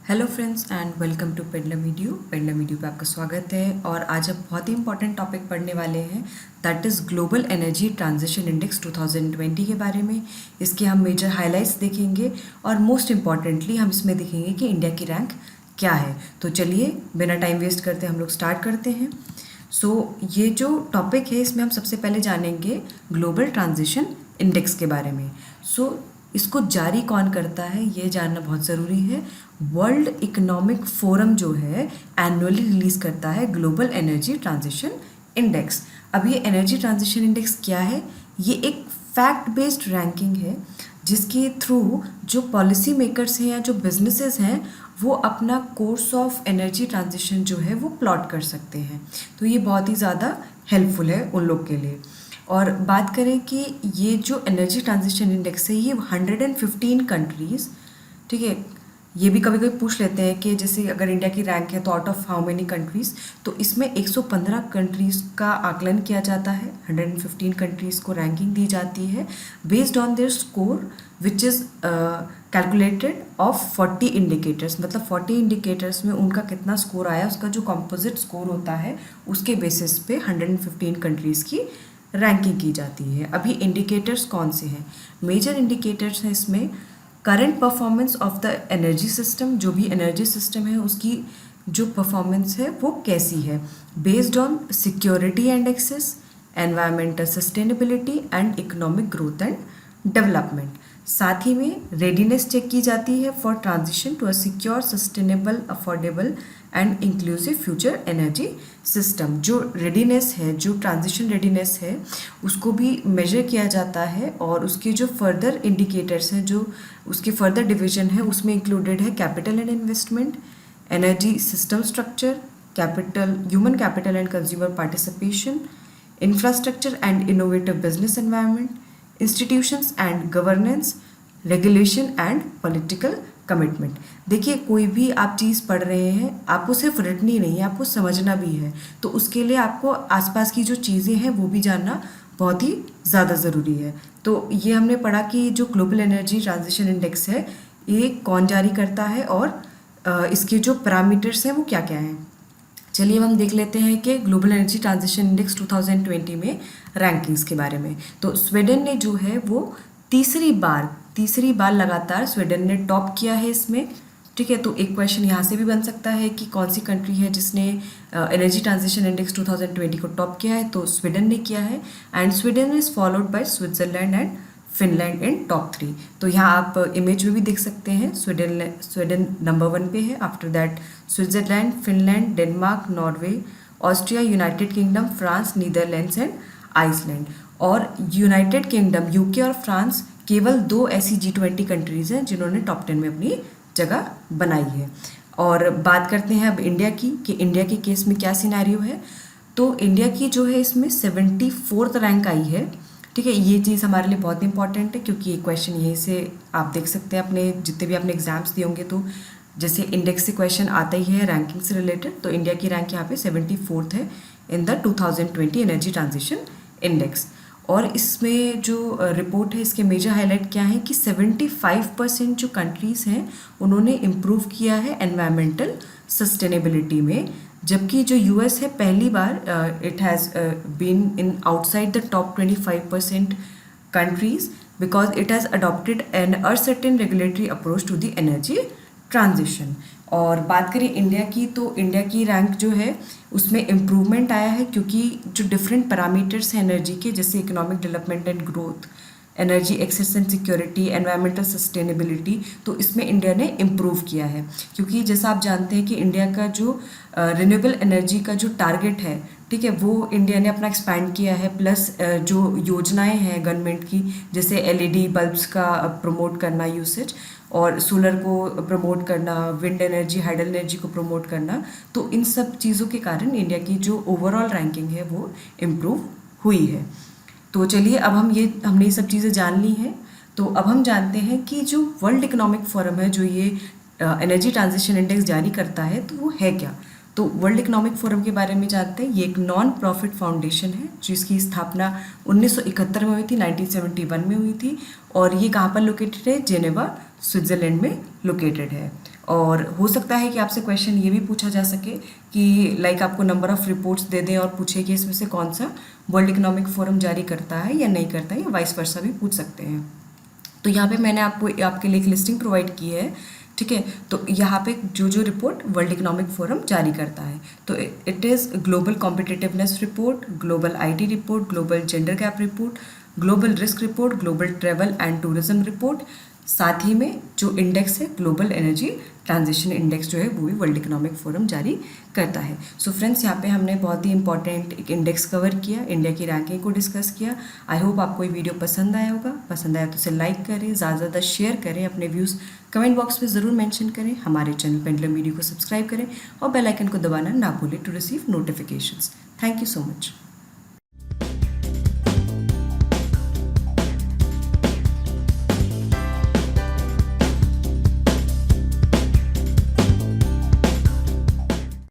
Hello friends and welcome to Pendulum video. Pendulum video पे आपका स्वागत है। और आज हम बहुत ही इंपॉर्टेंट टॉपिक पढ़ने वाले हैं, that is global energy transition index 2020 के बारे में। इसके हम मेजर हाइलाइट्स देखेंगे और मोस्ट इम्पॉर्टेंटली हम इसमें देखेंगे कि इंडिया की रैंक क्या है। तो चलिए बिना टाइम वेस्ट करते हम लोग स्टार्ट करते हैं। ये जो टॉपिक है इसमें हम सबसे पहले जानेंगे ग्लोबल ट्रांजिशन इंडेक्स के बारे में। इसको जारी कौन करता है ये जानना बहुत ज़रूरी है। वर्ल्ड इकोनॉमिक फोरम जो है एनुअली रिलीज़ करता है ग्लोबल एनर्जी ट्रांजिशन इंडेक्स। अब ये एनर्जी ट्रांजिशन इंडेक्स क्या है? ये एक फैक्ट बेस्ड रैंकिंग है जिसके थ्रू जो पॉलिसी मेकर्स हैं या जो बिजनेसेस हैं वो अपना कोर्स ऑफ एनर्जी ट्रांजिशन जो है वो प्लॉट कर सकते हैं। तो ये बहुत ही ज़्यादा हेल्पफुल है उन लोग के लिए। और बात करें कि ये जो एनर्जी ट्रांजिशन इंडेक्स है ये 115 कंट्रीज़, ठीक है, ये भी कभी कभी पूछ लेते हैं कि जैसे अगर इंडिया की रैंक है तो out of how many countries, तो इसमें 115 कंट्रीज़ का आकलन किया जाता है। 115 कंट्रीज़ को रैंकिंग दी जाती है based on their score which is calculated of 40 indicators. मतलब 40 इंडिकेटर्स में उनका कितना स्कोर आया, उसका जो कंपोजिट स्कोर होता है उसके बेसिस पे 115 कंट्रीज़ की रैंकिंग की जाती है। अभी इंडिकेटर्स कौन से हैं? मेजर इंडिकेटर्स हैं इसमें current performance of the energy system. जो भी एनर्जी सिस्टम है उसकी जो परफॉर्मेंस है वो कैसी है, based on security and access, environmental sustainability and economic growth and development. साथ ही में रेडीनेस चेक की जाती है for transition to a secure, sustainable, affordable and inclusive future energy system. जो रेडीनेस है, जो ट्रांजिशन रेडीनेस है, उसको भी मेजर किया जाता है। और उसके जो फर्दर इंडिकेटर्स हैं, जो उसके फर्दर डिवीजन है, उसमें इंक्लूडेड है capital and investment, energy system structure, capital, human capital and consumer participation, infrastructure and innovative business environment, institutions and governance, regulation and political commitment. देखिए, कोई भी आप चीज़ पढ़ रहे हैं, आपको सिर्फ रटनी नहीं है, आपको समझना भी है। तो उसके लिए आपको आसपास की जो चीज़ें हैं वो भी जानना बहुत ही ज़्यादा ज़रूरी है। तो ये हमने पढ़ा कि जो ग्लोबल एनर्जी ट्रांजिशन इंडेक्स है ये कौन जारी करता है और इसके जो पैरामीटर्स हैं वो क्या क्या हैं। चलिए अब हम देख लेते हैं कि ग्लोबल एनर्जी ट्रांजिशन इंडेक्स 2020 में रैंकिंग्स के बारे में। तो स्वीडन ने जो है वो तीसरी बार लगातार स्वीडन ने टॉप किया है इसमें, ठीक है। तो एक क्वेश्चन यहाँ से भी बन सकता है कि कौन सी कंट्री है जिसने एनर्जी ट्रांजिशन इंडेक्स 2020 को टॉप किया है, तो स्वीडन ने किया है। And Sweden is followed by Switzerland and Finland in top 3। तो यहाँ आप इमेज में भी देख सकते हैं, स्वीडन नंबर 1 पे है। After that Switzerland, Finland, Denmark, Norway, Austria, United Kingdom, France, Netherlands and Iceland. और यूनाइटेड किंगडम, यूके और फ्रांस केवल 2 ऐसी G20 कंट्रीज़ हैं जिन्होंने टॉप 10 में अपनी जगह बनाई है। और बात करते हैं अब इंडिया की, कि इंडिया के केस में क्या सिनेरियो है। तो इंडिया की जो है इसमें 74th रैंक आई है, ठीक है। ये चीज़ हमारे लिए बहुत इंपॉर्टेंट है क्योंकि ये क्वेश्चन यहीं से आप देख सकते हैं अपने जितने भी आपने एग्जाम्स दिए होंगे, तो जैसे इंडेक्स से क्वेश्चन आता ही है रैंकिंग से रिलेटेड। तो इंडिया की रैंक यहाँ पे 74th है in the 2020 energy transition index. और इसमें जो रिपोर्ट है इसके मेजर हाईलाइट क्या है कि 75% जो कंट्रीज़ हैं उन्होंने इम्प्रूव किया है एनवायरमेंटल सस्टेनेबिलिटी में, जबकि जो यूएस है पहली बार it has been in outside the top 25% countries because it has adopted an uncertain regulatory approach to the energy transition. और बात करें इंडिया की, तो इंडिया की रैंक जो है उसमें इम्प्रूवमेंट आया है क्योंकि जो डिफरेंट पैरामीटर्स हैं एनर्जी के, जैसे economic development and growth, energy access and security, environmental sustainability, तो इसमें इंडिया ने इम्प्रूव किया है। क्योंकि जैसा आप जानते हैं कि इंडिया का जो रिन्यूएबल एनर्जी का जो टारगेट है, ठीक है, वो इंडिया ने अपना एक्सपैंड किया है। प्लस जो योजनाएं हैं गवर्नमेंट की, जैसे एलईडी बल्ब्स का प्रमोट करना यूसेज, और सोलर को प्रमोट करना, विंड एनर्जी, हाइडल एनर्जी को प्रमोट करना, तो इन सब चीज़ों के कारण इंडिया की जो ओवरऑल रैंकिंग है वो इम्प्रूव हुई है। तो चलिए अब हमने ये सब चीज़ें जान ली हैं। तो अब हम जानते हैं कि जो वर्ल्ड इकोनॉमिक फोरम है जो ये एनर्जी ट्रांजिशन इंडेक्स जारी करता है तो वो है क्या। तो वर्ल्ड इकोनॉमिक फोरम के बारे में जानते हैं। ये एक नॉन प्रॉफिट फाउंडेशन है जिसकी स्थापना 1971 में हुई थी, 1971 में हुई थी। और ये कहाँ पर लोकेटेड है? जेनेवा, स्विट्ज़रलैंड में लोकेटेड है। और हो सकता है कि आपसे क्वेश्चन ये भी पूछा जा सके कि लाइक आपको नंबर ऑफ़ रिपोर्ट्स दे दें और पूछे कि इसमें से कौन सा वर्ल्ड इकोनॉमिक फोरम जारी करता है या नहीं करता है, या वाइस वर्सा भी पूछ सकते हैं। तो यहाँ पे मैंने आपको आपके लिए एक लिस्टिंग प्रोवाइड की है, ठीक है। तो यहाँ पे जो जो रिपोर्ट वर्ल्ड इकोनॉमिक फोरम जारी करता है, तो it is global competitiveness report, global IT report, global gender gap report, global risk report, global travel and tourism report, साथ ही में जो इंडेक्स है ग्लोबल एनर्जी ट्रांजिशन इंडेक्स जो है वो भी वर्ल्ड इकोनॉमिक फोरम जारी करता है। सो फ्रेंड्स, यहाँ पे हमने बहुत ही इंपॉर्टेंट एक इंडेक्स कवर किया, इंडिया की रैंकिंग को डिस्कस किया। आई होप आपको ये वीडियो पसंद आया होगा। पसंद आया तो इसे लाइक करें, ज़्यादा से ज़्यादा शेयर करें, अपने व्यूज़ कमेंट बॉक्स में ज़रूर मेंशन करें, हमारे चैनल पेंडुलम मीडिया को सब्सक्राइब करें और बेल आइकन को दबाना ना भूलें to receive notifications. Thank you so much.